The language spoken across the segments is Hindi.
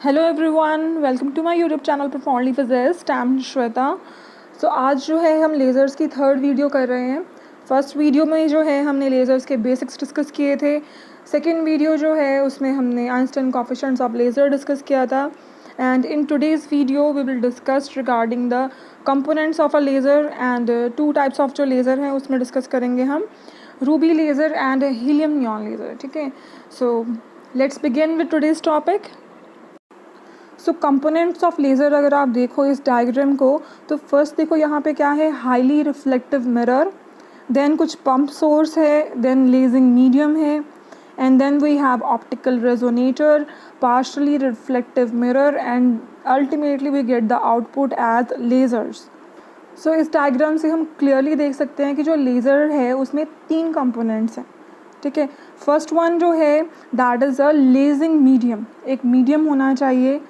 Hello everyone, welcome to my YouTube channel profoundly physicist. I am Shweta. So आज जो है हम लेज़र्स की थर्ड वीडियो कर रहे हैं। फर्स्ट वीडियो में जो है हमने लेज़र्स के बेसिक्स डिस्कस किए थे। सेकंड वीडियो जो है उसमें हमने Einstein coefficients of laser discuss किया था। And in today's video we will discuss regarding the components of a laser and two types of जो लेज़र हैं उसमें डिस्कस करेंगे हम, ruby laser and helium neon laser. ठीक है, so let's begin with today's topic. So components of laser अगर आप देखो इस डायग्राम को, तो फर्स्ट देखो यहाँ पे क्या है, हाईली रिफ्लेक्टिव मिरर, देन कुछ पंप सोर्स है, देन लेजिंग मीडियम है, and then we have optical resonator, partially reflective mirror, and ultimately we get the output as lasers. So इस डायग्राम से हम क्लियरली देख सकते हैं कि जो लेज़र है उसमें तीन कंपोनेंट्स हैं। ठीक है, फर्स्ट वन जो है that is a lazing medium, एक मीडियम होना चाहिए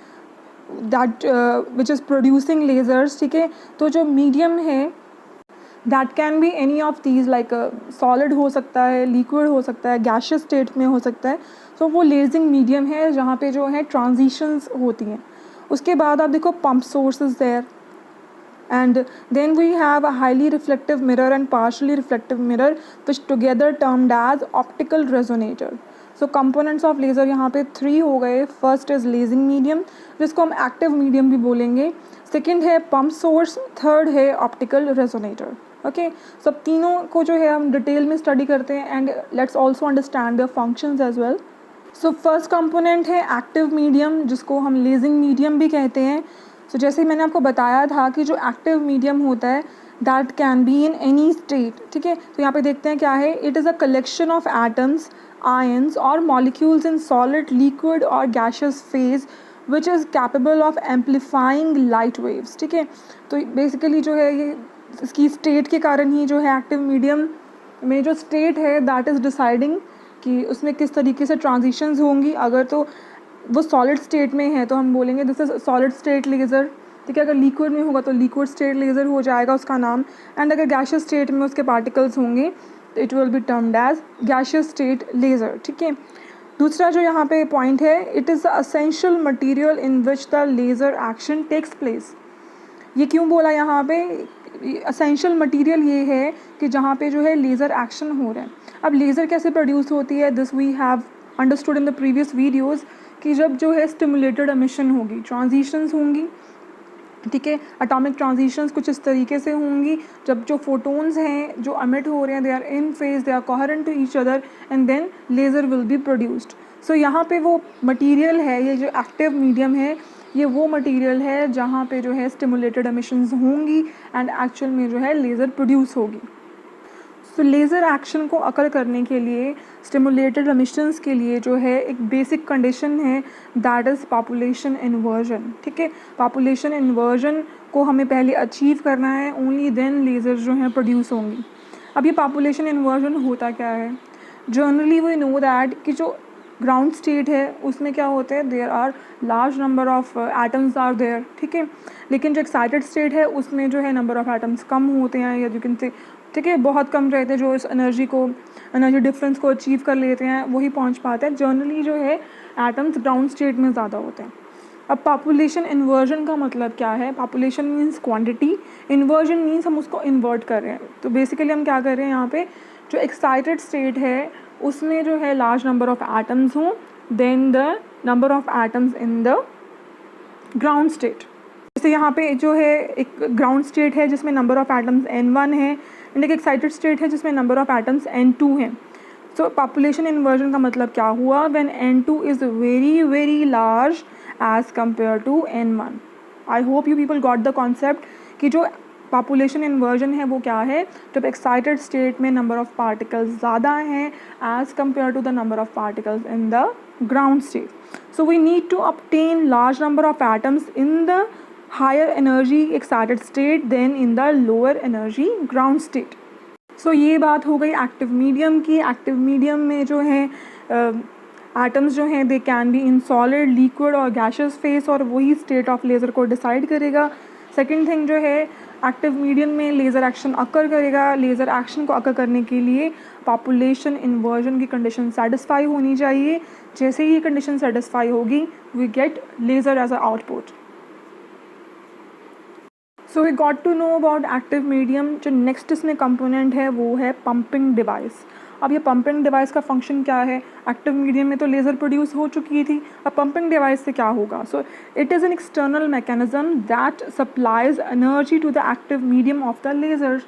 that which is producing lasers. ठीक है, तो जो मीडियम है that can be any of these, like solid हो सकता है, लिक्विड हो सकता है, गैशियस स्टेट में हो सकता है। तो वो लेजिंग मीडियम है जहाँ पे जो है ट्रांजिशंस होती हैं। उसके बाद आप देखो pump sources there, and then we have a highly reflective mirror and partially reflective mirror which together termed as optical resonator. So components of laser यहाँ पे 3 हो गए। फर्स्ट इज लेजिंग मीडियम जिसको हम एक्टिव मीडियम भी बोलेंगे, सेकंड है पंप सोर्स, थर्ड है ऑप्टिकल रेजोनेटर। ओके, सब तीनों को जो है हम डिटेल में स्टडी करते हैं and let's also understand the functions as well. So first component है एक्टिव मीडियम जिसको हम लेजिंग मीडियम भी कहते हैं। सो जैसे ही मैंने आपको बताया था कि जो एक्टिव मीडियम होता है that can be in any state. ठीक है, तो यहाँ पे देखते हैं क्या है, it is a collection of atoms, ions और मॉलिक्यूल्स इन सॉलिड, लिक्विड और gaseous phase which is capable of amplifying light waves. ठीक है, तो बेसिकली जो है ये इसकी स्टेट के कारण ही जो है एक्टिव मीडियम में जो स्टेट है दैट इज़ डिसाइडिंग कि उसमें किस तरीके से ट्रांजिशंस होंगी। अगर तो वो सॉलिड स्टेट में है तो हम बोलेंगे this is solid state laser. ठीक है, अगर लिक्विड में होगा तो लिक्विड स्टेट लेज़र हो जाएगा उसका नाम, एंड अगर गैशियस स्टेट में उसके पार्टिकल्स होंगे तो it will be termed as gaseous state laser. ठीक है, दूसरा जो यहाँ पे पॉइंट है, it is the essential material in which the laser action takes place. ये क्यों बोला यहाँ पे, असेंशियल मटीरियल ये है कि जहाँ पे जो है लेज़र एक्शन हो रहा है। अब लेज़र कैसे प्रोड्यूस होती है, this we have understood in the previous videos कि जब जो है स्टिमुलेटेड एमिशन होगी, ट्रांजिशंस होंगी। ठीक है, एटॉमिक ट्रांजिशंस कुछ इस तरीके से होंगी जब जो फोटोन्स हैं जो अमिट हो रहे हैं they are in phase, they are coherent to each other, and then laser will be produced. So यहाँ पे वो मटीरियल है, ये जो एक्टिव मीडियम है ये वो मटीरियल है जहाँ पे जो है स्टिमुलेटेड एमिशंस होंगी एंड एक्चुअल में जो है लेज़र प्रोड्यूस होगी। सो लेज़र एक्शन को अकर करने के लिए, स्टिमुलेटेड एमिशंस के लिए जो है एक बेसिक कंडीशन है दैट इज़ पॉपुलेशन इन्वर्जन। ठीक है, पॉपुलेशन इन्वर्जन को हमें पहले अचीव करना है, ओनली देन लेज़र जो हैं प्रोड्यूस होंगी। अब ये पॉपुलेशन इन्वर्जन होता क्या है, जनरली वी नो दैट कि जो ग्राउंड स्टेट है उसमें क्या होते हैं, there are large number of atoms are there. ठीक है, लेकिन जो एक्साइटेड स्टेट है उसमें जो है नंबर ऑफ एटम्स कम होते हैं, या यू कैन से ठीक है बहुत कम रहते हैं, जो इस एनर्जी डिफरेंस को अचीव कर लेते हैं वही पहुंच पाते हैं। जनरली जो है एटम्स ग्राउंड स्टेट में ज़्यादा होते हैं। अब पॉपुलेशन इन्वर्जन का मतलब क्या है, population means quantity, inversion means हम उसको इन्वर्ट कर रहे हैं। तो बेसिकली हम क्या कर रहे हैं, यहाँ पे जो एक्साइटेड स्टेट है उसमें जो है लार्ज नंबर ऑफ एटम्स हों, then the number of atoms in the ground state. जैसे यहाँ पे जो है एक ग्राउंड स्टेट है जिसमें नंबर ऑफ एटम्स n1 है, एंड एक एक्साइटेड स्टेट है जिसमें नंबर ऑफ एटम्स n2 हैं। सो पॉपुलेशन इन्वर्जन का मतलब क्या हुआ, when n2 is very very large as compare to n1। I hope you people got the concept कि जो पॉपुलेशन इन्वर्जन है वो क्या है, जब एक्साइटेड स्टेट में नंबर ऑफ पार्टिकल्स ज़्यादा हैं as compare to the number of particles in the ground state. So we need to obtain large number of atoms in the higher energy excited state than in the lower energy ground state. सो ये बात हो गई एक्टिव मीडियम की। एक्टिव मीडियम में जो है एटम्स जो हैं they can be in solid, liquid और गैशियस फेस, और वही स्टेट ऑफ लेज़र को डिसाइड करेगा। सेकेंड थिंग जो है एक्टिव मीडियम में लेज़र एक्शन अकर करेगा। लेज़र एक्शन को अकर करने के लिए पॉपुलेशन इन्वर्जन की कंडीशन सेटिस्फाई होनी चाहिए। जैसे ही ये कंडीशन सेटिस्फाई होगी we get laser as a output. So we got to know about active medium. जो नेक्स्ट इसमें कंपोनेंट है वो है पंपिंग डिवाइस। अब ये पंपिंग डिवाइस का फंक्शन क्या है? एक्टिव मीडियम में तो लेज़र प्रोड्यूस हो चुकी थी, अब पंपिंग डिवाइस से क्या होगा? So it is an external mechanism that supplies energy to the active medium of the laser.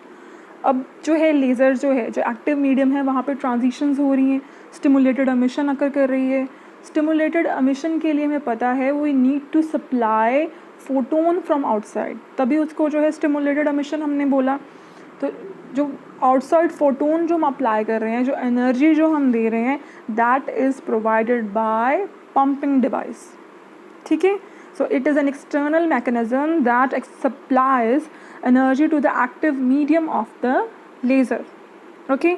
अब जो है लेज़र जो एक्टिव मीडियम है वहाँ पे ट्रांजिशंस हो रही हैं, स्टिमुलेटेड एमिशन अकर कर रही है। स्टिमुलेटेड एमिशन के लिए हमें पता है we need to supply photon from outside, तभी उसको जो है स्टिमुलेटेड एमिशन हमने बोला। तो जो आउटसाइड फोटोन जो हम अप्लाई कर रहे हैं, जो एनर्जी जो हम दे रहे हैं, that is provided by pumping device. ठीक है, so it is an external mechanism that supplies energy to the active medium of the laser. Okay,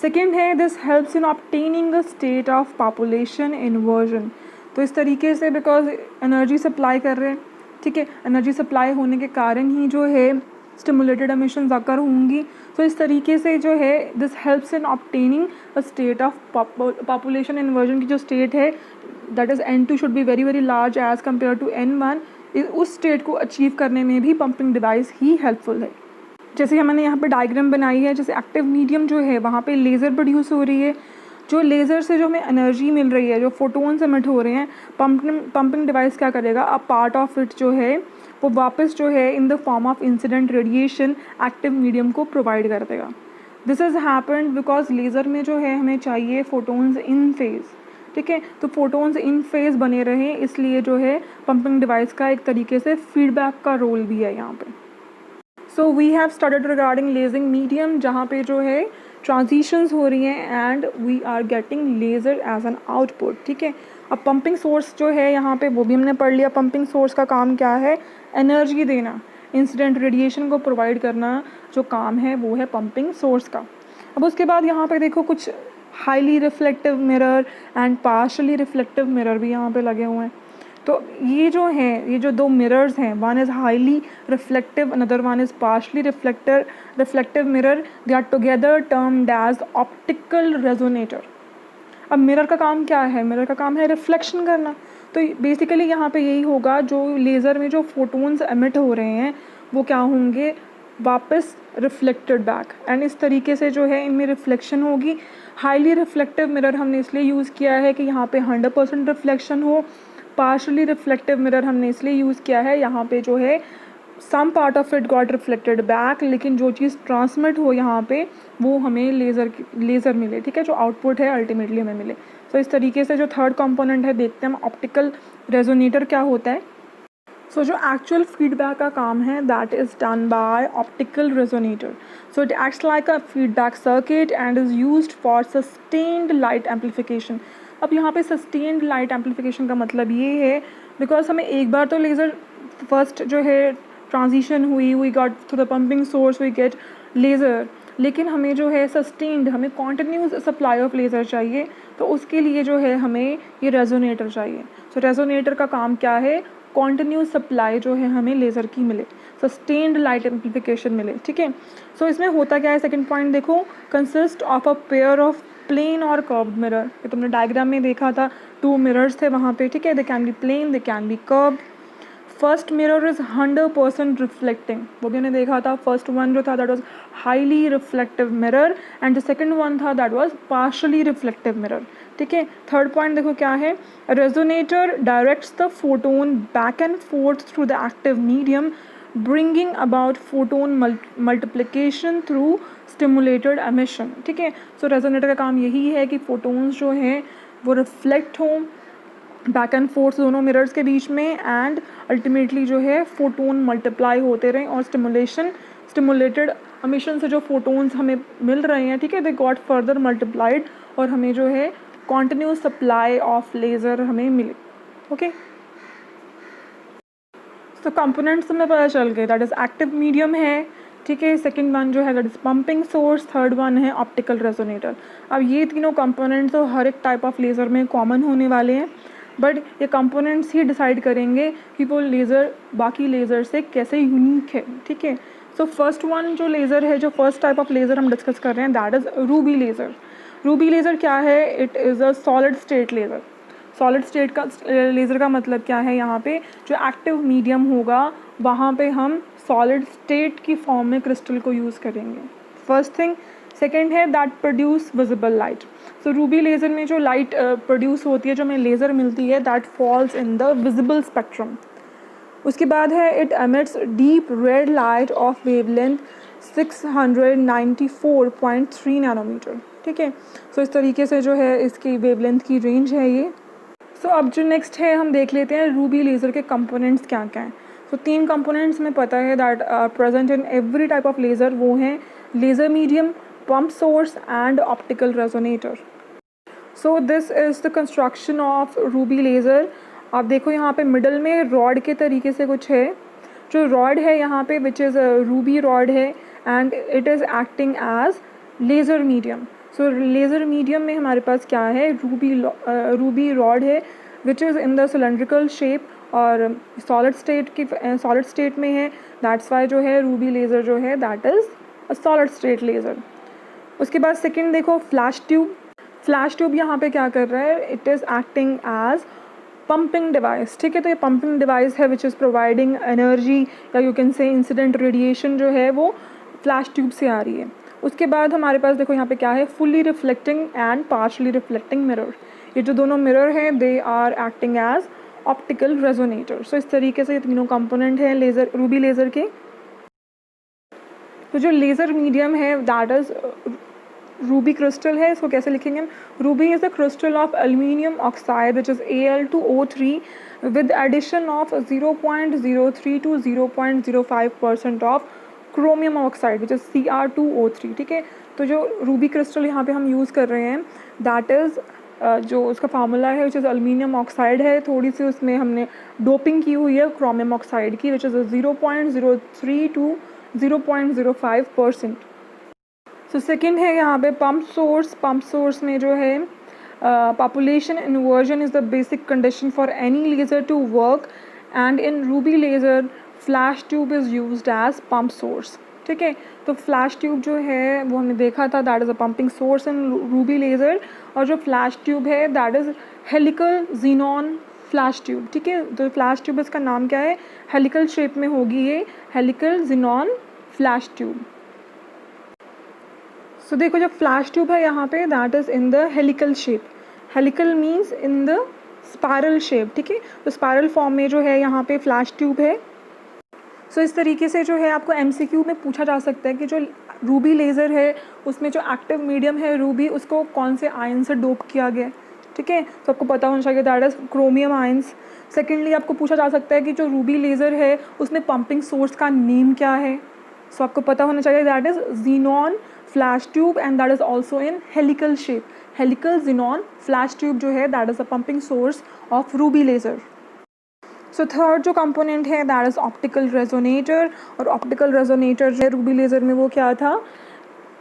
second है this helps in obtaining a state of population inversion. तो इस तरीके से बिकॉज एनर्जी सप्लाई कर रहे हैं, ठीक है, एनर्जी सप्लाई होने के कारण ही जो है स्टिमुलेटेड एमिशंस अकर होंगी। तो इस तरीके से जो है this helps in obtaining a state of population inversion की जो स्टेट है that is N2 should be very very large as compare to N1। उस स्टेट को अचीव करने में भी पंपिंग डिवाइस ही हेल्पफुल है। जैसे हमने यहाँ पे डायग्राम बनाई है, जैसे एक्टिव मीडियम जो है वहाँ पे लेज़र प्रोड्यूस हो रही है, जो लेज़र से जो हमें एनर्जी मिल रही है, जो फोटोन्स एमिट हो रहे हैं, पंपिंग डिवाइस क्या करेगा? अ पार्ट ऑफ इट जो है वो वापस जो है in the form of incident radiation active medium को प्रोवाइड कर देगा। This is happened because laser में जो है हमें चाहिए फोटोन्स इन फेज़, ठीक है, तो फोटोन्स इन फेज़ बने रहें, इसलिए जो है पंपिंग डिवाइस का एक तरीके से फीडबैक का रोल भी है यहाँ पे। So we have studied regarding lasing medium, जहाँ पे जो है ट्रांजिशंस हो रही हैं and we are getting laser as an output. ठीक है, अब पंपिंग सोर्स जो है यहाँ पे वो भी हमने पढ़ लिया। पंपिंग सोर्स का काम क्या है? एनर्जी देना, इंसिडेंट रेडिएशन को प्रोवाइड करना, जो काम है वो है पंपिंग सोर्स का। अब उसके बाद यहाँ पे देखो कुछ highly reflective mirror and partially reflective mirror भी यहाँ पे लगे हुए हैं। तो ये जो है, ये जो दो मिरर्स हैं, one is highly reflective, another one is partially reflective mirror, they are together termed as optical resonator. अब मिरर का काम क्या है? मिरर का काम है रिफ्लेक्शन करना। तो बेसिकली यहाँ पे यही होगा, जो लेज़र में जो फोटोन्स एमिट हो रहे हैं वो क्या होंगे? वापस रिफ्लेक्टेड बैक, एंड इस तरीके से जो है इनमें रिफ्लेक्शन होगी। हाईली रिफ्लेक्टिव मिरर हमने इसलिए यूज़ किया है कि यहाँ पे 100% रिफ्लेक्शन हो। पार्शली रिफ्लेक्टिव मिरर हमने इसलिए यूज़ किया है, यहाँ पे जो है some part of it got reflected back, लेकिन जो चीज़ ट्रांसमिट हो यहाँ पे वो हमें लेज़र मिले, ठीक है, जो आउटपुट है अल्टीमेटली हमें मिले। तो इस तरीके से जो थर्ड कंपोनेंट है, देखते हैं हम ऑप्टिकल रेजोनेटर क्या होता है। सो जो एक्चुअल फीडबैक का काम है that is done by optical resonator. So it acts like a feedback circuit and is used for sustained light amplification. अब यहाँ पे सस्टेन्ड लाइट एम्पलीफिकेशन का मतलब ये है, बिकॉज हमें एक बार तो लेज़र फर्स्ट जो है ट्रांजिशन हुई, we got through the pumping source we get laser, लेकिन हमें जो है सस्टेन्ड, हमें कॉन्टिन्यूस सप्लाई ऑफ लेज़र चाहिए, तो उसके लिए जो है हमें ये रेजोनेटर चाहिए। सो रेजोनेटर का काम क्या है? कॉन्टिन्यूस सप्लाई जो है हमें लेज़र की मिले, सस्टेन्ड लाइट एम्पलीफिकेशन मिले, ठीक है। सो इसमें होता क्या है? सेकंड पॉइंट देखो, consist of a pair of plane और कर्व्ड मिरर। ये तुमने डायग्राम में देखा था, 2 मिरर्स थे वहाँ पे, ठीक है, they can be plane, they can be curved. First mirror is 100% reflecting, वो भी हमने देखा था। फर्स्ट वन जो था that was highly reflective mirror and the second one था that was partially reflective mirror, ठीक है। थर्ड पॉइंट देखो क्या है? Resonator directs the photon back and forth through the active medium, bringing about photon multiplication through stimulated emission, ठीक है। सो रेजोनेटर का काम यही है कि फोटोन्स जो हैं वो रिफ्लेक्ट हों बैक एंड फोर्थ दोनों मिरर्स के बीच में, एंड अल्टीमेटली जो है फोटोन मल्टीप्लाई होते रहें और स्टिमुलेटेड एमिशन से जो फोटोन्स हमें मिल रहे हैं, ठीक है, दे गॉट फर्दर मल्टीप्लाइड और हमें जो है कॉन्टिन्यूस सप्लाई ऑफ लेज़र हमें मिले। ओके, तो कंपोनेंट्स हमें पता चल गए, दैट इज़ एक्टिव मीडियम है, ठीक है, सेकंड वन जो है that is pumping source, third one है ऑप्टिकल रेजोनेटर। अब ये तीनों कंपोनेंट्स तो हर एक टाइप ऑफ लेज़र में कॉमन होने वाले हैं, बट ये कंपोनेंट्स ही डिसाइड करेंगे कि वो लेज़र बाकी लेज़र से कैसे यूनिक है, ठीक है। सो फर्स्ट वन जो लेज़र है, जो फर्स्ट टाइप ऑफ लेज़र हम डिस्कस कर रहे हैं, that is Ruby laser. Ruby laser क्या है? It is a solid state laser. Solid state का लेज़र का मतलब क्या है? यहाँ पे जो एक्टिव मीडियम होगा वहाँ पे हम सॉलिड स्टेट की फॉर्म में क्रिस्टल को यूज़ करेंगे, फर्स्ट थिंग। सेकेंड है that produce visible light. So Ruby laser में जो लाइट प्रोड्यूस होती है, जो हमें लेज़र मिलती है, that falls in the visible spectrum. उसके बाद है it emits deep red light of wavelength 694.3 nanometer, ठीक है। सो इस तरीके से जो है इसकी वेवलेंथ की रेंज है ये। सो अब जो नेक्स्ट है हम देख लेते हैं रूबी लेज़र के कंपोनेंट्स क्या क्या हैं। सो 3 कंपोनेंट्स में पता है that present in every type of laser, वो हैं laser medium, pump source and optical resonator. So this is the construction of Ruby laser. आप देखो यहाँ पे मिडल में रॉड के तरीके से कुछ है, जो रॉड है यहाँ पे विच इज़ रूबी रॉड है and it is acting as laser medium. So laser medium में हमारे पास क्या है? रूबी रॉड है which is in the cylindrical shape और सॉलिड स्टेट में है, दैट्स वाई जो है रूबी लेज़र जो है that is a solid state laser. उसके बाद सेकेंड देखो फ्लैश ट्यूब। फ्लैश ट्यूब यहाँ पे क्या कर रहा है? It is acting as pumping device, ठीक है। तो ये पंपिंग डिवाइस है विच इज़ प्रोवाइडिंग एनर्जी या you can say incident radiation जो है वो फ्लैश ट्यूब से आ रही है। उसके बाद हमारे पास देखो यहाँ पे क्या है? Fully reflecting and partially reflecting mirror. ये जो दोनों मिरर हैं they are acting as optical resonator. So इस तरीके से ये तीनों कंपोनेंट हैं लेज़र रूबी लेज़र के। तो जो लेज़र मीडियम है दैट इज़ रूबी क्रिस्टल है। इसको कैसे लिखेंगे? Ruby is the crystal of aluminium oxide which is Al2O3 with addition of 0.03 to 0.05% of chromium oxide which is Cr2O3, ठीक है। तो जो रूबी क्रिस्टल यहाँ पे हम यूज़ कर रहे हैं दैट इज़ जो उसका फार्मूला है विच इज़ एल्यूमिनियम ऑक्साइड है, थोड़ी सी उसमें हमने डोपिंग की हुई है क्रोमियम ऑक्साइड की which is 0.03 to 0.05%। So second है यहाँ पे पंप सोर्स। पंप सोर्स में जो है population inversion is the basic condition for any laser to work and in ruby laser flash tube is used as pump source, ठीक है। तो फ्लैश ट्यूब जो है वो हमने देखा था that is a pumping source in ruby laser, और जो फ्लैश ट्यूब है that is helical xenon flash tube, ठीक है। तो फ्लैश ट्यूब इसका नाम क्या है? हेलिकल शेप में होगी ये, हेलिकल जीनॉन फ्लैश ट्यूब। सो देखो जो फ्लैश ट्यूब है यहाँ पे that is in the helical shape. Helical means in the spiral shape, ठीक है। तो स्पायरल फॉर्म में जो है यहाँ पे फ्लैश ट्यूब है। सो इस तरीके से जो है आपको MCQ में पूछा जा सकता है कि जो रूबी लेज़र है उसमें जो एक्टिव मीडियम है रूबी, उसको कौन से आयन से डोप किया गया है, ठीक है। तो आपको पता होना चाहिए that is chromium ions. Secondly आपको पूछा जा सकता है कि जो रूबी लेज़र है उसमें पंपिंग सोर्स का नेम क्या है। सो आपको पता होना चाहिए that is xenon flash tube and that is also in helical shape. Helical xenon flash tube जो है that is a pumping source of Ruby laser. So third जो कंपोनेंट है दैट इज़ ऑप्टिकल रेजोनेटर। और ऑप्टिकल रेजोनेटर जो है रूबी लेज़र में वो क्या था?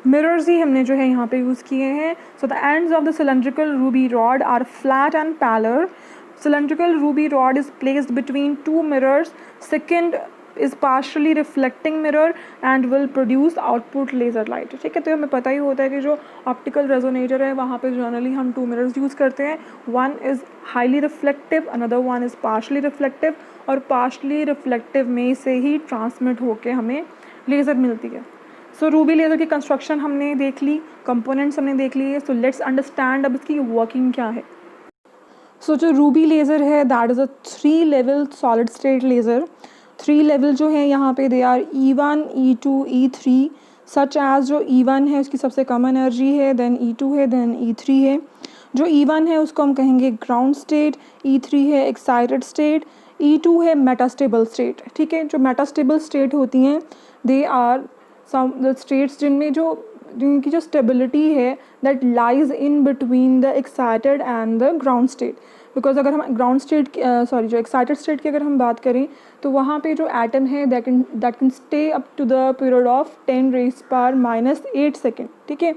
मिरर्स ही हमने जो है यहाँ पे यूज़ किए हैं। So the ends of the cylindrical ruby rod are flat and parallel. Cylindrical ruby rod is placed between two mirrors. Second is partially reflecting mirror and will produce output laser light, ठीक है। तो हमें पता ही होता है कि जो ऑप्टिकल रेजोनेटर है वहाँ पे जनरली हम 2 मिरर्स यूज़ करते हैं। One is highly reflective, another one is partially reflective, और पार्शली रिफ्लेक्टिव में से ही ट्रांसमिट होके हमें लेज़र मिलती है। सो रूबी लेज़र की कंस्ट्रक्शन हमने देख ली, कंपोनेंट्स हमने देख लिए। सो लेट्स अंडरस्टैंड अब इसकी वर्किंग क्या है। सो जो रूबी लेज़र है that is a 3 level solid state laser. 3 level जो है यहाँ पे they are E1, E2, E3। Such as जो E1 है उसकी सबसे कम एनर्जी है, देन E2 है, देन E3 है। जो E1 है उसको हम कहेंगे ग्राउंड स्टेट, E3 है एक्साइटेड स्टेट, E2 है मेटास्टेबल स्टेट, ठीक है। जो मेटास्टेबल स्टेट होती हैं they are some the states जिनकी जो स्टेबिलिटी है that lies in between the excited and the ground state. Because अगर हम ग्राउंड स्टेट जो एक्साइटेड स्टेट की अगर हम बात करें तो वहाँ पे जो एटम है that can stay up to the period of 10⁻⁻8 second, ठीक है।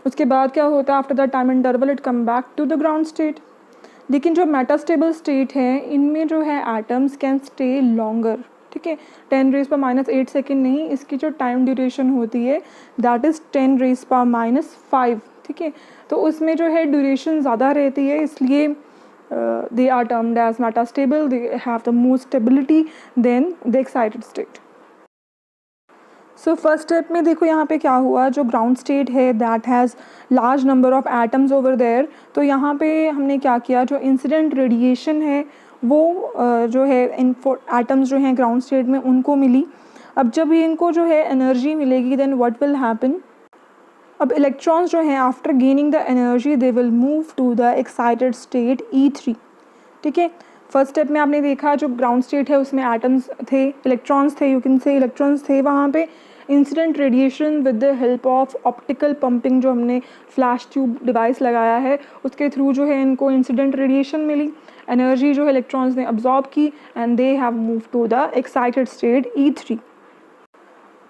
उसके बाद क्या होता है? After the time interval it come back to the ground state. लेकिन जो मेटास्टेबल स्टेट है इनमें जो है एटम्स कैन स्टे लॉन्गर, ठीक है, 10⁻⁻8 सेकेंड नहीं, इसकी जो टाइम ड्यूरेशन होती है दैट इज़ 10⁻⁵ ठीक है। तो उसमें जो है ड्यूरेशन ज़्यादा रहती है, इसलिए they are termed as metastable. They have the more stability than the excited state. So first step में देखो यहाँ पे क्या हुआ, जो ग्राउंड स्टेट है that has large number of atoms over there, तो यहाँ पे हमने क्या किया, जो इंसिडेंट रेडिएशन है वो जो है इन एटम्स जो हैं ग्राउंड स्टेट में उनको मिली। अब जब इनको जो है एनर्जी मिलेगी देन व्हाट विल हैपन, अब इलेक्ट्रॉन्स जो हैं after gaining the energy they will move to the excited state E3, ठीक है। फर्स्ट स्टेप में आपने देखा जो ग्राउंड स्टेट है उसमें एटम्स थे, इलेक्ट्रॉन्स थे, यू कैन से इलेक्ट्रॉन्स थे वहाँ पे। Incident radiation with the help of optical pumping, जो हमने फ्लैश ट्यूब डिवाइस लगाया है उसके थ्रू जो है इनको इंसिडेंट रेडिएशन मिली, एनर्जी जो है इलेक्ट्रॉन्स ने अब्जॉर्ब की and they have move to the excited state E3।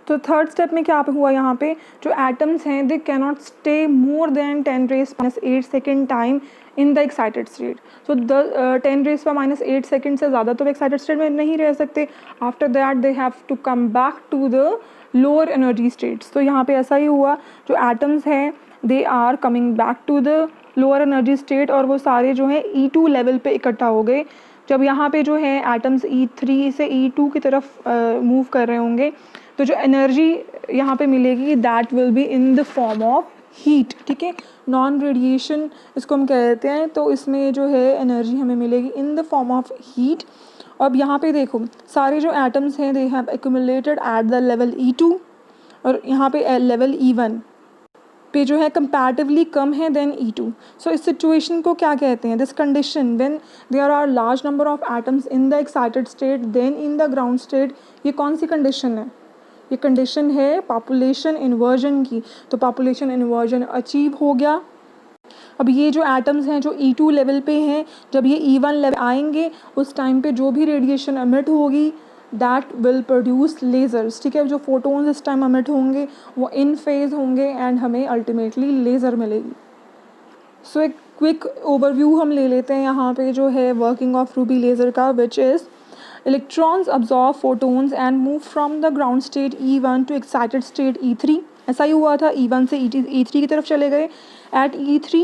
तो थर्ड स्टेप में क्या हुआ, यहाँ पे जो एटम्स हैं they cannot stay more than 10⁻⁸ second time in the excited state. तो 10⁻⁸ सेकेंड से ज़्यादा तो एक्साइटेड स्टेट में नहीं रह सकते, after that they have to come back to the lower energy states. तो यहाँ पे ऐसा ही हुआ, जो एटम्स हैं they are coming back to the lower energy state और वो सारे जो हैं E2 लेवल पे इकट्ठा हो गए। जब यहाँ पे जो है एटम्स E3 से E2 की तरफ मूव कर रहे होंगे तो जो एनर्जी यहाँ पे मिलेगी that will be in the form of heat, ठीक है, नॉन रेडिएशन इसको हम कहते हैं। तो इसमें जो है एनर्जी हमें मिलेगी इन द फॉर्म ऑफ हीट। अब यहाँ पे देखो सारे जो एटम्स हैं they have accumulated at the level E2 और यहाँ पे लेवल E1 पे जो है कंपैरेटिवली कम है देन E2। सो इस सिचुएशन को क्या कहते हैं, this condition when there are large number of atoms in the excited state than in the ground state, ये कौन सी कंडीशन है, ये कंडीशन है पॉपुलेशन इन्वर्जन की। तो पॉपुलेशन इन्वर्जन अचीव हो गया। अब ये जो एटम्स हैं जो E2 लेवल पे हैं, जब ये E1 लेवल आएंगे उस टाइम पे जो भी रेडिएशन एमिट होगी दैट विल प्रोड्यूस लेज़र्स, ठीक है। जो फोटोन्स इस टाइम एमिट होंगे वो इन फेज होंगे एंड हमें अल्टीमेटली लेज़र मिलेगी। सो एक क्विक ओवरव्यू हम ले लेते हैं यहाँ पे जो है वर्किंग ऑफ रूबी लेज़र का, which is electrons absorb photons and move from the ground state E1 to excited state E3। ऐसा ही हुआ था, E1 से E3 की तरफ चले गए। At E3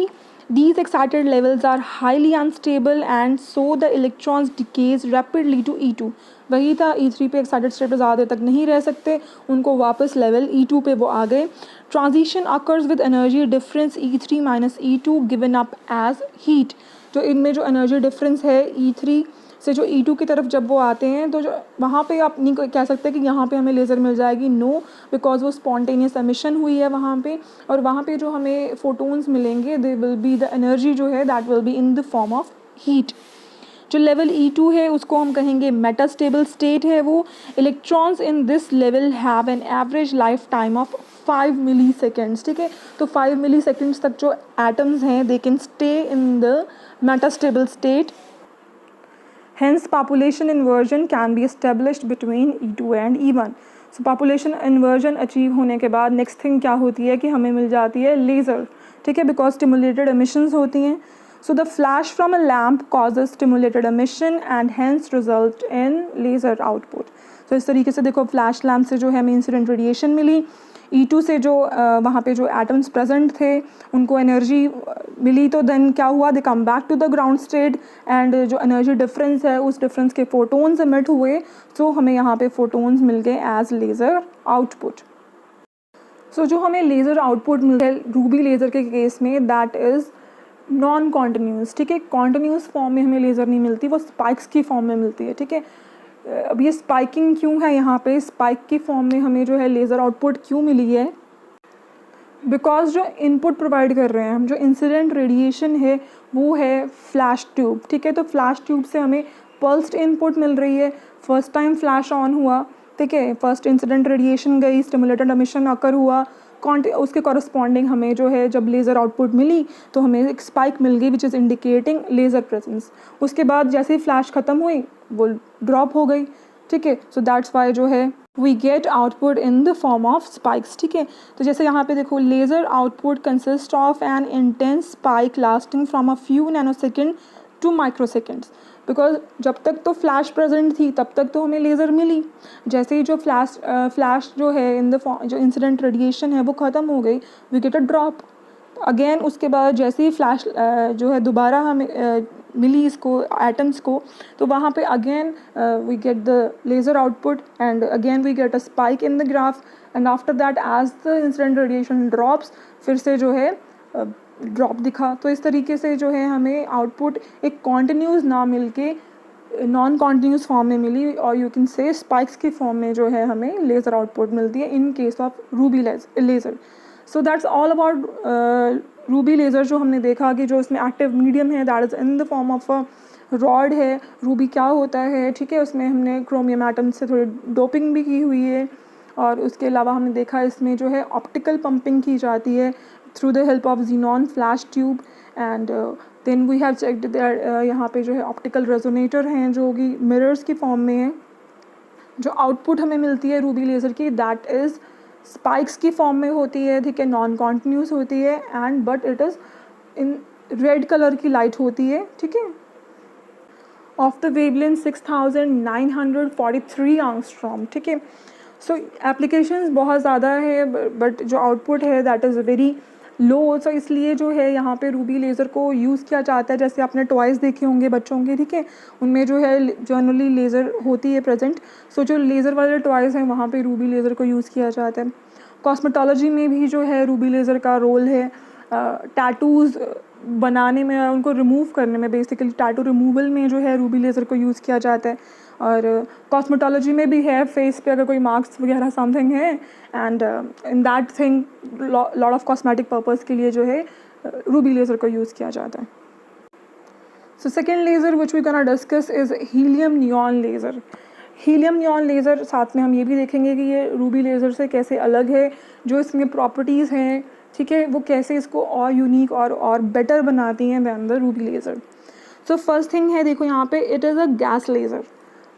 these excited levels are highly unstable and so the electrons decays rapidly to E2। वही था, E3 पे excited state पे ज़्यादा देर तक नहीं रह सकते, उनको वापस लेवल E2 पे वो आ गए। Transition occurs with energy difference E3 minus E2 given up as heat। जो इनमें जो एनर्जी डिफरेंस है E3 से जो E2 की तरफ जब वो आते हैं तो जो वहाँ पे आप नहीं कह सकते कि यहाँ पे हमें लेज़र मिल जाएगी, नो, बिकॉज वो स्पॉन्टेनियस एमिशन हुई है वहाँ पे, और वहाँ पे जो हमें फोटोन्स मिलेंगे they will be the energy जो है that will be in the form of heat. जो लेवल E2 है उसको हम कहेंगे मेटास्टेबल स्टेट है वो। Electrons in this level have an average life time of 5 milliseconds, ठीक है। तो 5 मिली सेकेंड्स तक जो एटम्स हैं they can stay in the metastable state. Hence population inversion can be established between E2 and E1। So population inversion achieve होने के बाद next thing क्या होती है कि हमें मिल जाती है लेज़र, ठीक है, because stimulated emissions होती हैं। So the flash from a lamp causes stimulated emission and hence result in laser output। So इस तरीके से देखो फ्लैश लैम्प से जो है हमें इंसिडेंट रेडिएशन मिली, E2 से जो वहाँ पे जो एटम्स प्रेजेंट थे उनको एनर्जी मिली, तो देन क्या हुआ, they come back to the ground state and जो एनर्जी डिफरेंस है उस डिफरेंस के फोटोन्स एमिट हुए, तो हमें यहाँ पे फोटोन्स मिल गए एज लेज़र आउटपुट। सो जो हमें लेज़र आउटपुट मिलता है रूबी लेज़र के केस में दैट इज़ नॉन कॉन्टिन्यूस, ठीक है। कॉन्टिन्यूस फॉर्म में हमें लेज़र नहीं मिलती, वो स्पाइक्स की फॉर्म में मिलती है, ठीक है। अब ये स्पाइकिंग क्यों है, यहाँ पे स्पाइक की फॉर्म में हमें जो है लेज़र आउटपुट क्यों मिली है, बिकॉज जो इनपुट प्रोवाइड कर रहे हैं हम, जो इंसिडेंट रेडिएशन है वो है फ्लैश ट्यूब, ठीक है। तो फ्लैश ट्यूब से हमें पल्स्ड इनपुट मिल रही है। फर्स्ट टाइम फ्लैश ऑन हुआ, ठीक है, फर्स्ट इंसिडेंट रेडिएशन गई, स्टिमुलेटेड एमिशन अकर हुआ, उसके कॉरस्पॉन्डिंग हमें जो है जब लेज़र आउटपुट मिली तो हमें एक स्पाइक मिल गई which is indicating laser presence. उसके बाद जैसे ही फ्लैश ख़त्म हुई वो ड्रॉप हो गई, ठीक है। सो दैट्स वाई जो है we get output in the form of spikes, ठीक है। तो जैसे यहाँ पे देखो laser output consist of an intense spike lasting from a few nanosecond to microseconds. Because जब तक तो फ्लैश प्रेजेंट थी तब तक तो हमें लेज़र मिली, जैसे ही जो फ्लैश जो है इन द जो इंसिडेंट रेडिएशन है वो ख़त्म हो गई, we get a drop again. उसके बाद जैसे ही फ्लैश जो है दोबारा हमें मिली इसको एटम्स को, तो वहाँ पे again we get the laser output and again we get a spike in the graph and after that as the incident radiation drops फिर से जो है ड्रॉप दिखा। तो इस तरीके से जो है हमें आउटपुट एक कॉन्टिन्यूस ना मिल के नॉन कॉन्टिन्यूस फॉर्म में मिली, और यू कैन से स्पाइक्स की फॉर्म में जो है हमें लेज़र आउटपुट मिलती है in case of Ruby laser. So that's all about Ruby laser. जो हमने देखा कि जो इसमें एक्टिव मीडियम है that is in the form of a rod है। रूबी क्या होता है, ठीक है, उसमें हमने क्रोमियम एटम से थोड़ी डोपिंग भी की हुई है, और उसके अलावा हमने देखा इसमें जो है ऑप्टिकल पंपिंग की जाती है through the help of xenon flash tube and then we have checked that यहाँ पे जो है ऑप्टिकल रेजोनेटर हैं जो कि मिरर्स की फॉर्म में है। जो आउटपुट हमें मिलती है रूबी लेज़र की दैट इज़ स्पाइक्स की फॉर्म में होती है, ठीक है, नॉन कॉन्टिन्यूस होती है and but it is in red colour की लाइट होती है, ठीक है, ऑफ द वेवलेंथ 6943 एंगस्ट्रॉम, ठीक है। सो एप्लीकेशंस बहुत ज़्यादा है बट जो आउटपुट है दैट इज़ वेरी लो। सो इसलिए जो है यहाँ पे रूबी लेज़र को यूज़ किया जाता है। जैसे आपने टॉयज़ देखे होंगे बच्चों के, ठीक है, उनमें जो है जनरली लेज़र होती है प्रेजेंट। सो जो लेज़र वाले टॉयज़ हैं वहाँ पे रूबी लेज़र को यूज़ किया जाता है। कॉस्मेटोलॉजी में भी जो है रूबी लेज़र का रोल है। टैटूज़ बनाने में, उनको रिमूव करने में, बेसिकली टैटू रिमूवल में जो है रूबी लेज़र को यूज़ किया जाता है। और कॉस्मेटोलॉजी में भी है, फेस पे अगर कोई मार्क्स वगैरह समथिंग है and in that thing lot of cosmetic purpose के लिए जो है रूबी लेज़र को यूज़ किया जाता है। So second laser which we gonna discuss is helium neon laser. Helium neon laser साथ में हम ये भी देखेंगे कि ये रूबी लेज़र से कैसे अलग है, जो इसमें प्रॉपर्टीज़ हैं, ठीक है, वो कैसे इसको और यूनिक और बेटर बनाती हैं than the ruby laser. So first thing है, देखो यहाँ पे it is a gas laser.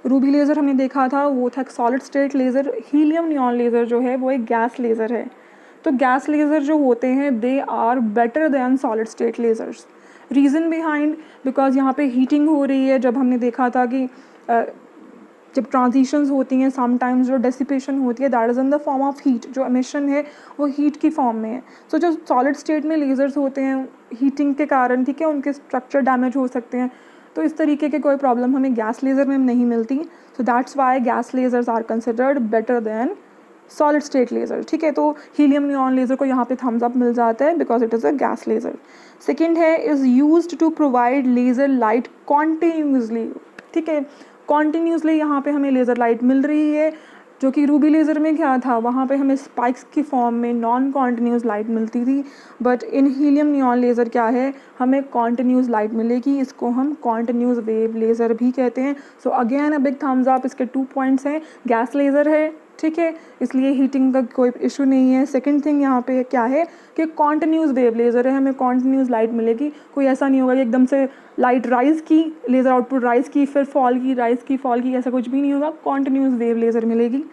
Ruby laser हमने देखा था वो था एक solid state laser. Helium neon laser जो है वो एक गैस लेज़र है। तो गैस लेज़र जो होते हैं they are better than solid state lasers. Reason behind, because यहाँ पे हीटिंग हो रही है। जब हमने देखा था कि जब ट्रांजिशंस होती हैं समटाइम्स जो डेसिपेशन होती है that is in the form of heat. जो एमिशन है वो हीट की फॉर्म में है। सो जो सॉलिड स्टेट में लेज़र्स होते हैं हीटिंग के कारण, ठीक है, उनके स्ट्रक्चर डैमेज हो सकते हैं। तो इस तरीके के कोई प्रॉब्लम हमें गैस लेज़र में नहीं मिलती। So that's why gas lasers are considered better than solid state laser, ठीक है। तो हीलियम नियॉन लेज़र को यहाँ पे थम्स अप मिल जाता है because it is a gas laser. Second है is used to provide laser light continuously, ठीक है, कॉन्टिन्यूसली यहाँ पे हमें लेज़र लाइट मिल रही है। जो कि रूबी लेज़र में क्या था, वहाँ पे हमें स्पाइक्स की फॉर्म में नॉन कॉन्टिन्यूस लाइट मिलती थी, but in helium neon laser क्या है, हमें कॉन्टिन्यूस लाइट मिलेगी। इसको हम कॉन्टिन्यूस वेव लेज़र भी कहते हैं। So again a big thumbs up. इसके 2 पॉइंट्स हैं, गैस लेज़र है, ठीक है, इसलिए हीटिंग का कोई इशू नहीं है। सेकंड थिंग यहाँ पे क्या है कि कॉन्टिन्यूस वेव लेज़र है, हमें कॉन्टिन्यूस लाइट मिलेगी। कोई ऐसा नहीं होगा कि एकदम से लाइट राइज़ की, लेज़र आउटपुट राइज़ की, फिर फॉल की, राइज़ की, फॉल की, ऐसा कुछ भी नहीं होगा। कॉन्टिन्यूस वेव लेज़र मिलेगी।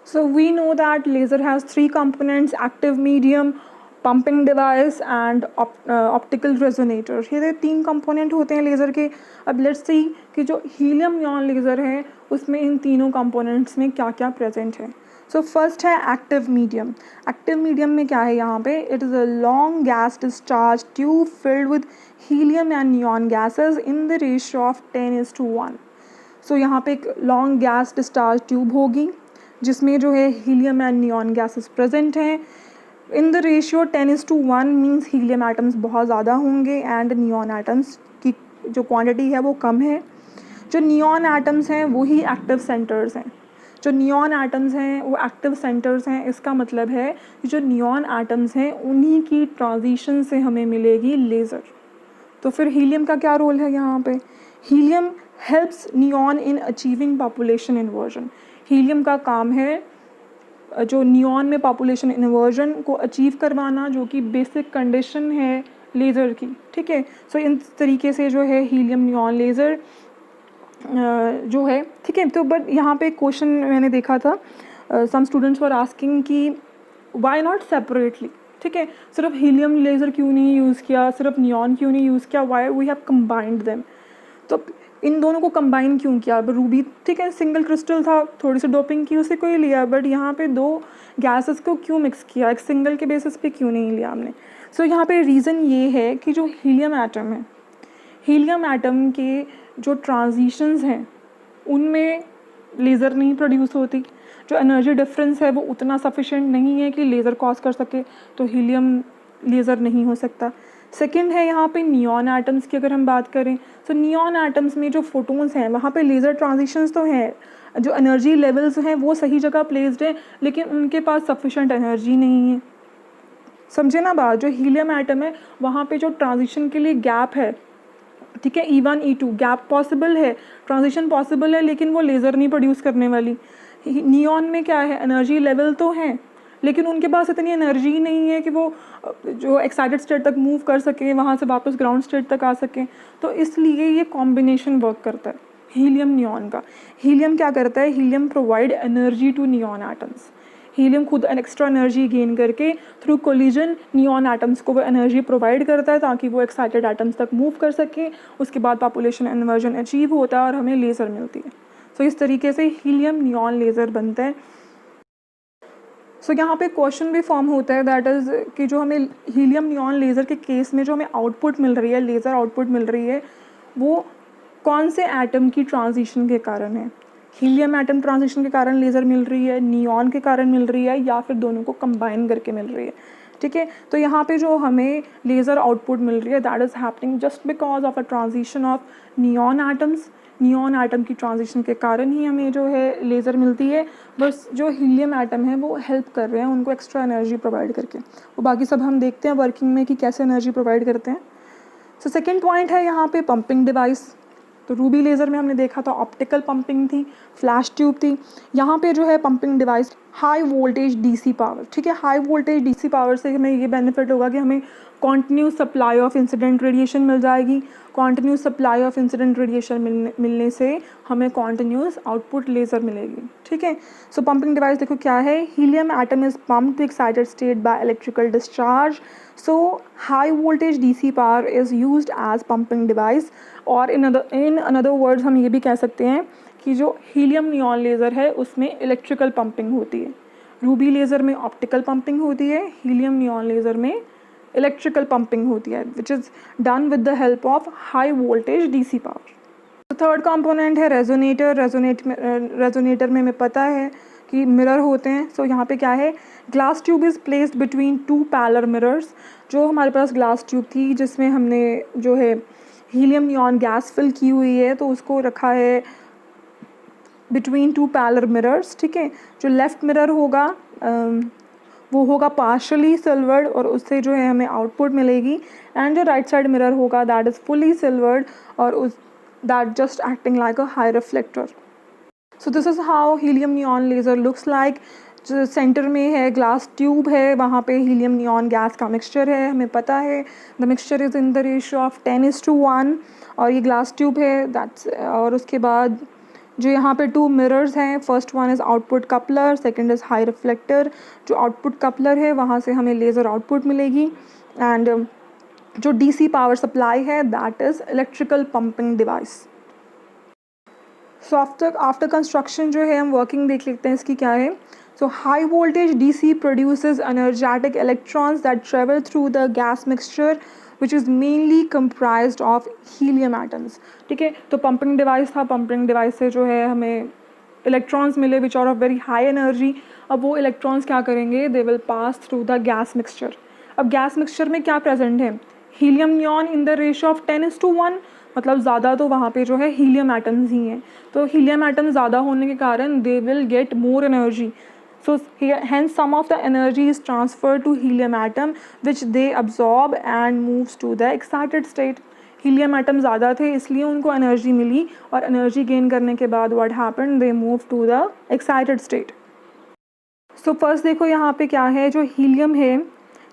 So we know that laser has 3 components, active medium, pumping device and optical resonator. ये 3 कंपोनेंट होते हैं लेज़र के। अब लेट्स सी कि जो हीलियम नियॉन लेज़र है उसमें इन तीनों कंपोनेंट्स में क्या क्या प्रेजेंट है। सो फर्स्ट है एक्टिव मीडियम। एक्टिव मीडियम में क्या है यहाँ पे, it is a long gas discharge tube filled with helium and neon gases in the ratio of 10:1। सो यहाँ पे एक लॉन्ग गैस डिस्चार्ज ट्यूब होगी जिसमें जो है helium and neon gases present हैं in the ratio 10:1। Means helium atoms बहुत ज़्यादा होंगे एंड नियॉन एटम्स की जो क्वांटिटी है वो कम है। जो नियॉन एटम्स हैं वही एक्टिव सेंटर्स हैं। जो नियॉन एटम्स हैं वो एक्टिव सेंटर्स हैं। इसका मतलब है कि जो नियॉन एटम्स हैं उन्हीं की ट्रांजिशन से हमें मिलेगी लेज़र। तो फिर हीलियम का क्या रोल है यहाँ पे, helium helps neon in achieving population inversion. Helium का काम है जो नियॉन में पॉपुलेशन इन्वर्जन को अचीव करवाना, जो कि बेसिक कंडीशन है लेज़र की, ठीक है। सो इन तरीके से जो है हीलियम नियॉन लेज़र जो है, ठीक है। तो बट यहाँ पे क्वेश्चन मैंने देखा था, सम स्टूडेंट्स वर आस्किंग कि वाई नॉट सेपरेटली, ठीक है, सिर्फ हीलियम लेज़र क्यों नहीं यूज़ किया, सिर्फ नियॉन क्यों नहीं यूज़ किया, why we have combined them. तो इन दोनों को कंबाइन क्यों किया? अब रूबी ठीक है सिंगल क्रिस्टल था, थोड़ी सी डोपिंग की उसे कोई लिया, बट यहाँ पे दो गैसेस को क्यों मिक्स किया, एक सिंगल के बेसिस पे क्यों नहीं लिया हमने? सो यहाँ पे रीज़न ये है कि जो हीलियम एटम है, हीलियम एटम के जो ट्रांजिशंस हैं उनमें लेज़र नहीं प्रोड्यूस होती, जो एनर्जी डिफरेंस है वो उतना सफिशेंट नहीं है कि लेज़र कॉज कर सके, तो हीलियम लेज़र नहीं हो सकता। सेकंड है यहाँ पे नियॉन एटम्स की अगर हम बात करें, तो नियॉन एटम्स में जो फोटोन्स हैं वहाँ पे लेज़र ट्रांजिशंस तो हैं, जो एनर्जी लेवल्स हैं वो सही जगह प्लेस्ड हैं, लेकिन उनके पास सफिशेंट एनर्जी नहीं है। समझे ना बात? जो हीलियम एटम है वहाँ पे जो ट्रांजिशन के लिए गैप है, ठीक है, E1 E2 गैप पॉसिबल है, ट्रांजिशन पॉसिबल है, लेकिन वो लेज़र नहीं प्रोड्यूस करने वाली। नियॉन में क्या है, एनर्जी लेवल तो हैं लेकिन उनके पास इतनी एनर्जी नहीं है कि वो जो एक्साइटेड स्टेट तक मूव कर सकें, वहाँ से वापस ग्राउंड स्टेट तक आ सकें। तो इसलिए ये कॉम्बिनेशन वर्क करता है हीलियम नियॉन का। हीलियम क्या करता है, helium provide energy to neon atoms. Helium खुद एक्स्ट्रा एनर्जी गेन करके थ्रू कोलिजन नियॉन एटम्स को वो एनर्जी प्रोवाइड करता है ताकि वो एक्साइटेड एटम्स तक मूव कर सकें, उसके बाद पॉपुलेशन इन्वर्जन अचीव होता है और हमें लेज़र मिलती है। सो इस तरीके से हीलियम नियॉन लेज़र बनता है। सो यहाँ पे क्वेश्चन भी फॉर्म होता है, दैट इज़ कि जो हमें हीलियम नियॉन लेज़र के केस में जो हमें आउटपुट मिल रही है, लेज़र आउटपुट मिल रही है, वो कौन से एटम की ट्रांजिशन के कारण है? हीलियम एटम ट्रांजिशन के कारण लेज़र मिल रही है, नियॉन के कारण मिल रही है, या फिर दोनों को कंबाइन करके मिल रही है? ठीक है, तो यहाँ पे जो हमें लेज़र आउटपुट मिल रही है that is happening just because of a transition of neon atoms. Neon atom की ट्रांजिशन के कारण ही हमें जो है लेज़र मिलती है। बस जो हीलियम एटम है वो हेल्प कर रहे हैं उनको एक्स्ट्रा एनर्जी प्रोवाइड करके। वो बाकी सब हम देखते हैं वर्किंग में कि कैसे एनर्जी प्रोवाइड करते हैं। सो सेकेंड पॉइंट है यहाँ पे पंपिंग डिवाइस। तो रूबी लेज़र में हमने देखा था ऑप्टिकल पंपिंग थी, फ्लैश ट्यूब थी। यहाँ पे जो है pumping device high voltage DC power. ठीक है, हाई वोल्टेज डीसी पावर से हमें ये बेनिफिट होगा कि हमें continuous supply of incident radiation मिल जाएगी। Continuous supply of incident radiation मिलने से हमें कॉन्टिन्यूस आउटपुट लेज़र मिलेगी। ठीक है, सो पंपिंग डिवाइस देखो क्या है, helium atom is pumped to excited state by electrical discharge. So high voltage DC power is used as pumping device. और इन अनदर वर्ड्स हम ये भी कह सकते हैं कि जो हीलियम नियॉन लेज़र है उसमें इलेक्ट्रिकल पंपिंग होती है। रूबी लेज़र में ऑप्टिकल पंपिंग होती है, हीलियम नियॉन लेज़र में इलेक्ट्रिकल पंपिंग होती है, which is done with the help of high voltage DC power. तो थर्ड कंपोनेंट है रेजोनेटर। रेजोनेटर में हमें पता है कि मिरर होते हैं। सो यहाँ पे क्या है, glass tube is placed between two parallel mirrors. जो हमारे पास ग्लास ट्यूब थी जिसमें हमने जो है हीलियम नियॉन गैस फिल की हुई है, तो उसको रखा है बिटवीन टू पैरेलल मिरर्स। ठीक है, जो लेफ़्ट मिरर होगा वो होगा पार्शली सिल्वर्ड और उससे जो है हमें आउटपुट मिलेगी। एंड जो राइट साइड मिरर होगा दैट इज़ फुली सिल्वर्ड और उस that just acting like a high reflector. So this is how helium neon laser looks like. जो सेंटर में है ग्लास ट्यूब है, वहाँ पे हीलियम नियॉन गैस का मिक्सचर है, हमें पता है the mixture is in the ratio of 10:1 और ये ग्लास ट्यूब है दैट्स। और उसके बाद जो यहाँ पे टू मिरर्स हैं, first one is output coupler, second is high reflector. जो आउटपुट कपलर है वहाँ से हमें लेज़र आउटपुट मिलेगी। एंड जो डीसी पावर सप्लाई है that is electrical pumping device. So after construction जो है हम वर्किंग देख लेते हैं इसकी क्या है। So high voltage DC produces energetic electrons that travel through the gas mixture which is mainly comprised of helium atoms। ठीक है, तो पंपिंग डिवाइस था, पंपिंग डिवाइस से जो है हमें इलेक्ट्रॉन्स मिले which are of very high energy. अब वो इलेक्ट्रॉन्स क्या करेंगे, they will pass through the gas mixture. अब गैस मिक्सचर में क्या प्रेजेंट है, helium neon in the ratio of 10:1, मतलब ज़्यादा तो वहाँ पे जो है हीलियम एटम्स ही हैं। तो हीलियम एटम ज़्यादा होने के कारण they will get more energy. So hence some of the energy is transferred to helium atom which they absorb and moves to the excited state। helium atom ज़्यादा थे इसलिए उनको एनर्जी मिली और एनर्जी गेन करने के बाद what happened, they move to the excited state। So first देखो यहाँ पे क्या है, जो हीलियम है,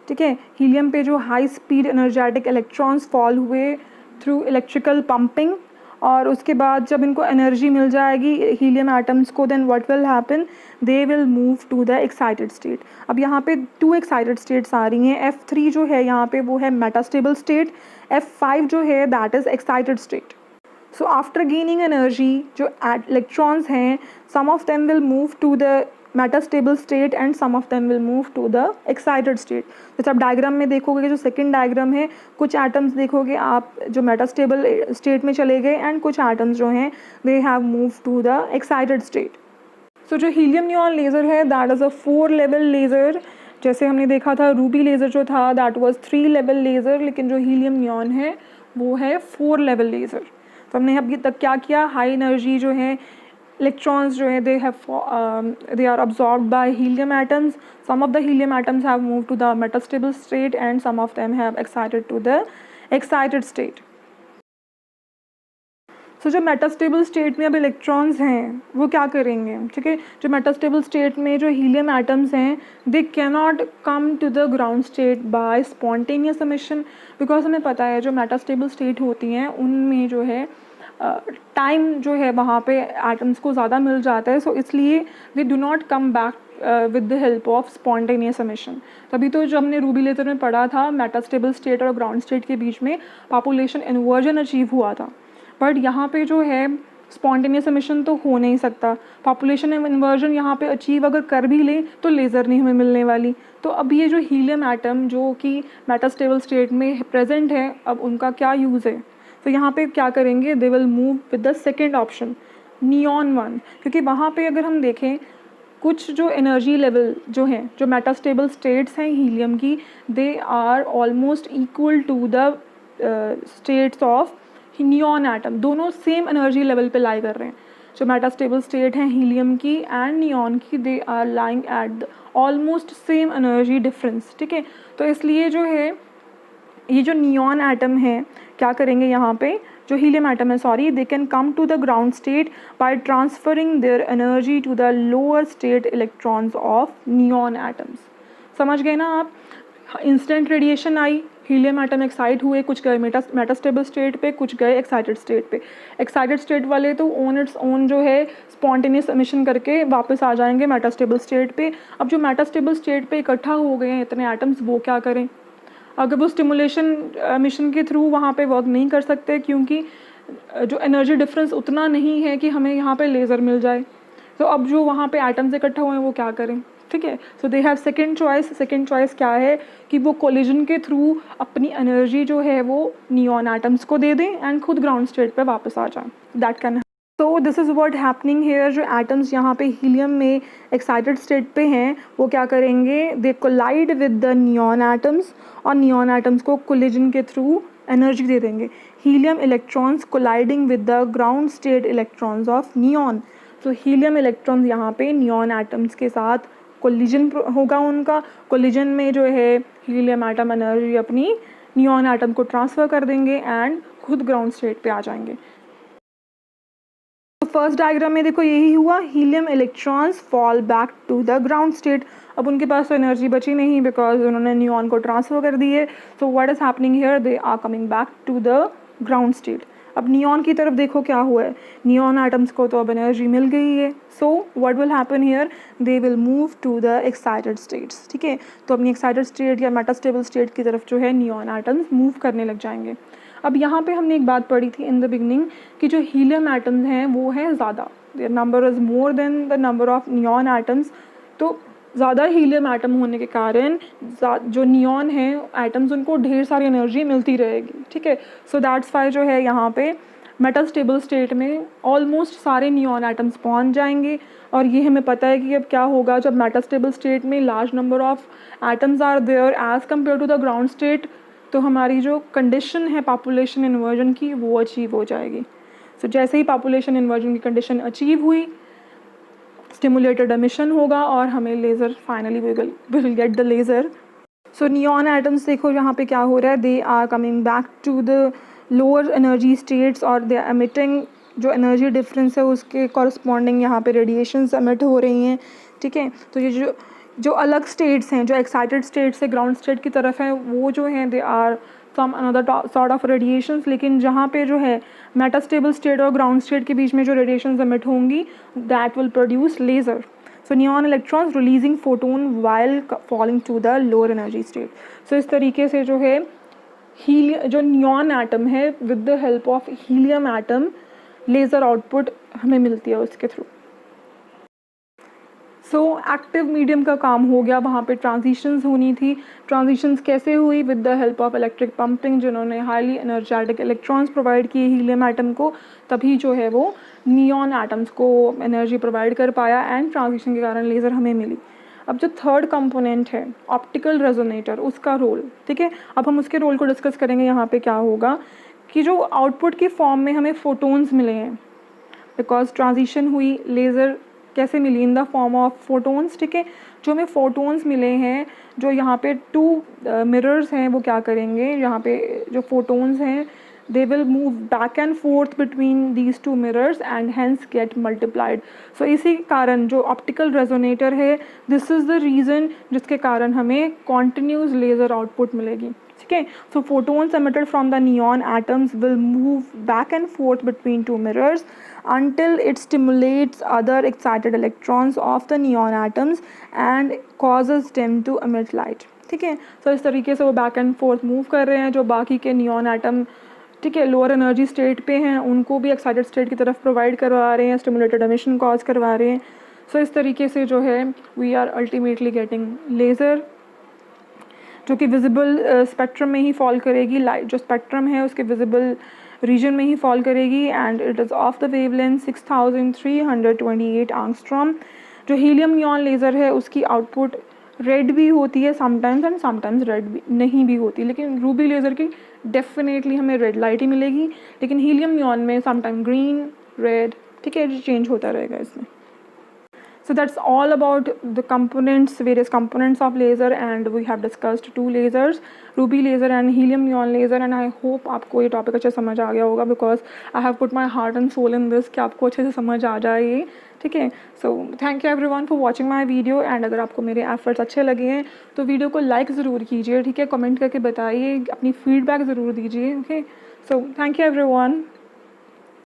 ठीक है, हीलियम पे जो high speed energetic electrons fall हुए थ्रू इलेक्ट्रिकल पंपिंग, और उसके बाद जब इनको एनर्जी मिल जाएगी हीलियम एटम्स को, then what will happen, they will move to the excited state. अब यहाँ पे टू एक्साइटेड स्टेट्स आ रही हैं। F3 जो है यहाँ पे वो है मेटास्टेबल स्टेट, F5 जो है that is excited state. So after gaining energy जो इलेक्ट्रॉन्स हैं, some of them will move to the metastable state and some of them will move to the excited state. जैसे आप डायग्राम में देखोगे, जो सेकंड डायग्राम है, कुछ एटम्स देखोगे आप जो मेटास्टेबल स्टेट में चले गए एंड कुछ एटम्स जो हैं they have move to the excited state. So जो हीलियम नियॉन लेज़र है that is a 4 level laser. जैसे हमने देखा था रूबी लेज़र जो था दैट वाज 3 लेवल लेज़र, लेकिन जो हीलियम नियॉन है वो है 4 लेवल लेज़र। तो हमने अभी तक क्या किया, हाई एनर्जी जो है electrons जो है they are absorbed by helium atoms. Some of the helium atoms have moved to the metastable state and some of them have excited to the excited state. So जो मेटास्टेबल स्टेट में अब इलेक्ट्रॉन्स हैं वो क्या करेंगे, ठीक है। जो मेटास्टेबल स्टेट में जो हीलियम एटम्स हैं they can not come to the ground state by spontaneous emission, because हमें पता है जो मेटास्टेबल स्टेट होती हैं उनमें जो है टाइम जो है वहाँ पे एटम्स को ज़्यादा मिल जाता है, सो इसलिए they do not come back with the help of spontaneous emission. तभी तो जब हमने रूबी लेज़र में पढ़ा था मेटास्टेबल स्टेट और ग्राउंड स्टेट के बीच में पॉपुलेशन इन्वर्जन अचीव हुआ था, बट यहाँ पे जो है स्पॉन्टेनियस एमिशन तो हो नहीं सकता। पॉपुलेशन इन्वर्जन यहाँ पे अचीव अगर कर भी ले तो लेज़र नहीं हमें मिलने वाली। तो अब ये जो हीलियम एटम जो कि मेटास्टेबल स्टेट में प्रेजेंट है, अब उनका क्या यूज़ है। तो यहाँ पे क्या करेंगे, they will move with the second option neon 1, क्योंकि वहाँ पे अगर हम देखें कुछ जो एनर्जी लेवल जो हैं जो मेटास्टेबल स्टेट्स हैं हीलियम की, they are almost equal to the states of neon atom. दोनों सेम एनर्जी लेवल पे लाई कर रहे हैं। जो मेटास्टेबल स्टेट हैं हीलियम की एंड नियॉन की, they are lying at the almost same energy difference, ठीक है। तो इसलिए जो है ये जो नियॉन एटम है क्या करेंगे, यहाँ पे जो हीलियम एटम है sorry, they can come to the ground state by transferring their energy to the lower state electrons of neon atoms. समझ गए ना आप। इंस्टेंट रेडिएशन आई, हीलियम एटम एक्साइट हुए, कुछ गए मेटास्टेबल स्टेट पे, कुछ गए एक्साइटेड स्टेट पे। एक्साइटेड स्टेट वाले तो ऑन इट्स ओन जो है स्पॉन्टेनियस एमिशन करके वापस आ जाएंगे मेटास्टेबल स्टेट पे। अब जो मेटास्टेबल स्टेट पे इकट्ठा हो गए हैं इतने एटम्स, वो क्या करें, अगर वो स्टिमुलेशन मिशन के थ्रू वहाँ पे वर्क नहीं कर सकते, क्योंकि जो एनर्जी डिफरेंस उतना नहीं है कि हमें यहाँ पे लेज़र मिल जाए। तो अब जो वहाँ पे एटम्स इकट्ठा हुए हैं वो क्या करें, ठीक है। So they have second choice. Second choice क्या है कि वो कोलिजन के थ्रू अपनी एनर्जी जो है वो नियॉन एटम्स को दे दें एंड खुद ग्राउंड स्टेट पे वापस आ जाएं। दैट कैन तो this is what happening here. जो एटम्स यहाँ पे हीलियम में एक्साइटेड स्टेट पे हैं वो क्या करेंगे, they collide with the neon atoms और नियॉन एटम्स को कोलिजन के थ्रू एनर्जी दे देंगे। Helium electrons colliding with the ground state electrons of neon. तो हीलियम इलेक्ट्रॉन्स यहाँ पे नियॉन एटम्स के साथ कोलिजन होगा उनका। कोलिजन में जो है हीलियम एटम एनर्जी अपनी नियॉन एटम को ट्रांसफ़र कर देंगे एंड खुद ग्राउंड स्टेट पे आ जाएंगे। तो फर्स्ट डायग्राम में देखो यही हुआ, helium electrons fall back to the ground state. अब उनके पास तो एनर्जी बची नहीं बिकॉज उन्होंने नियॉन को ट्रांसफ़र कर दी है। So what is happening here, they are coming back to the ground state. अब नियॉन की तरफ देखो क्या हुआ है, नियॉन एटम्स को तो अब एनर्जी मिल गई है। So what will happen here, they will move to the excited states, ठीक है। तो अपनी एक्साइटेड स्टेट या मेटास्टेबल स्टेट की तरफ जो है नियॉन एटम्स मूव करने लग जाएंगे। अब यहाँ पे हमने एक बात पढ़ी थी इन द बिगनिंग कि जो हीलियम एटम्स हैं वो है ज़्यादा, their number is more than the number of neon atoms. तो ज़्यादा हीलियम एटम होने के कारण जो नियॉन है एटम्स उनको ढेर सारी एनर्जी मिलती रहेगी, ठीक है। सो दैट्स वाई जो है यहाँ पे मेटास्टेबल स्टेट में ऑलमोस्ट सारे नियॉन एटम्स पहुँच जाएंगे। और ये हमें पता है कि अब क्या होगा जब मेटास्टेबल स्टेट में large number of atoms are there as compare to the ground state, तो हमारी जो कंडीशन है पॉपुलेशन इन्वर्जन की वो अचीव हो जाएगी। सो जैसे ही पॉपुलेशन इन्वर्जन की कंडीशन अचीव हुई, स्टिमुलेटेड एमिशन होगा और हमें laser finally we will get the laser. So neon atoms देखो यहाँ पे क्या हो रहा है, they are coming back to the lower energy states और दे आर एमिटिंग जो एनर्जी डिफरेंस है उसके कॉरस्पॉन्डिंग यहाँ पे रेडिएशंस एमिट हो रही हैं, ठीक है। तो ये जो अलग स्टेट्स हैं, जो एक्साइटेड स्टेट से ग्राउंड स्टेट की तरफ हैं, वो जो हैं they are some another sort of radiations. लेकिन जहाँ पे जो है मेटास्टेबल स्टेट और ग्राउंड स्टेट के बीच में जो रेडिएशंस एमिट होंगी that will produce laser. So neon electrons releasing photon while falling to the lower energy state. So इस तरीके से जो है जो नियॉन एटम है with the help of helium atom laser output हमें मिलती है उसके थ्रू। सो एक्टिव मीडियम का काम हो गया, वहाँ पे ट्रांजिशंस होनी थी। ट्रांजिशंस कैसे हुई? With the help of electric pumping, जिन्होंने हाईली एनर्जेटिक इलेक्ट्रॉन्स प्रोवाइड किए हीलियम एटम को, तभी जो है वो नियॉन एटम्स को एनर्जी प्रोवाइड कर पाया एंड ट्रांजिशन के कारण लेज़र हमें मिली। अब जो थर्ड कंपोनेंट है ऑप्टिकल रेजोनेटर, उसका रोल, ठीक है, अब हम उसके रोल को डिस्कस करेंगे। यहाँ पे क्या होगा कि जो आउटपुट की फॉर्म में हमें फोटोन्स मिले हैं, बिकॉज ट्रांजिशन हुई, लेज़र कैसे मिली? In the form of photons, ठीक है। जो हमें फोटोन्स मिले हैं, जो यहाँ पे 2 मिरर्स हैं, वो क्या करेंगे, यहाँ पे जो फोटोन्स हैं they will move back and forth between these 2 mirrors and hence get multiplied. So इसी कारण जो ऑप्टिकल रेजोनेटर है, दिस इज़ द रीज़न जिसके कारण हमें कॉन्टिन्यूस लेज़र आउटपुट मिलेगी, ठीक है। सो photons emitted from the neon atoms will move back and forth between 2 mirrors until it stimulates other excited electrons of the neon atoms and causes them to emit light, ठीक है। सो इस तरीके से वो बैक एंड फोर्थ मूव कर रहे हैं। जो बाकी के नियॉन एटम, ठीक है, लोअर एनर्जी स्टेट पे हैं, उनको भी एक्साइटेड स्टेट की तरफ प्रोवाइड करवा रहे हैं, स्टिमुलेटेड एमिशन कॉज करवा रहे हैं। सो इस तरीके से जो है we are ultimately getting laser, जो कि विजिबल स्पेक्ट्रम में ही फॉल करेगी। लाइट जो स्पेक्ट्रम है उसके विजिबल रीजन में ही फॉल करेगी and it is of the wavelength 6328 angstrom. जो हीलियम नियॉन लेज़र है उसकी आउटपुट रेड भी होती है समटाइम्स एंड समटाइम्स रेड भी नहीं भी होती, लेकिन रूबी लेज़र की डेफिनेटली हमें रेड लाइट ही मिलेगी, लेकिन हीलियम नियॉन में समटाइम ग्रीन, रेड, ठीक है, चेंज होता रहेगा इसमें। So that's all about the components, various components of laser, and we have discussed 2 lasers, ruby laser and helium neon laser, and I hope आपको ये टॉपिक अच्छे समझ आ गया होगा, because I have put my heart and soul in this कि आपको अच्छे से समझ आ जाए ये, ठीक है। So thank you everyone for watching my video, and अगर आपको मेरे एफर्ट्स अच्छे लगे हैं तो वीडियो को लाइक ज़रूर कीजिए, ठीक है, कमेंट करके बताइए, अपनी फीडबैक ज़रूर दीजिए, okay. So thank you everyone.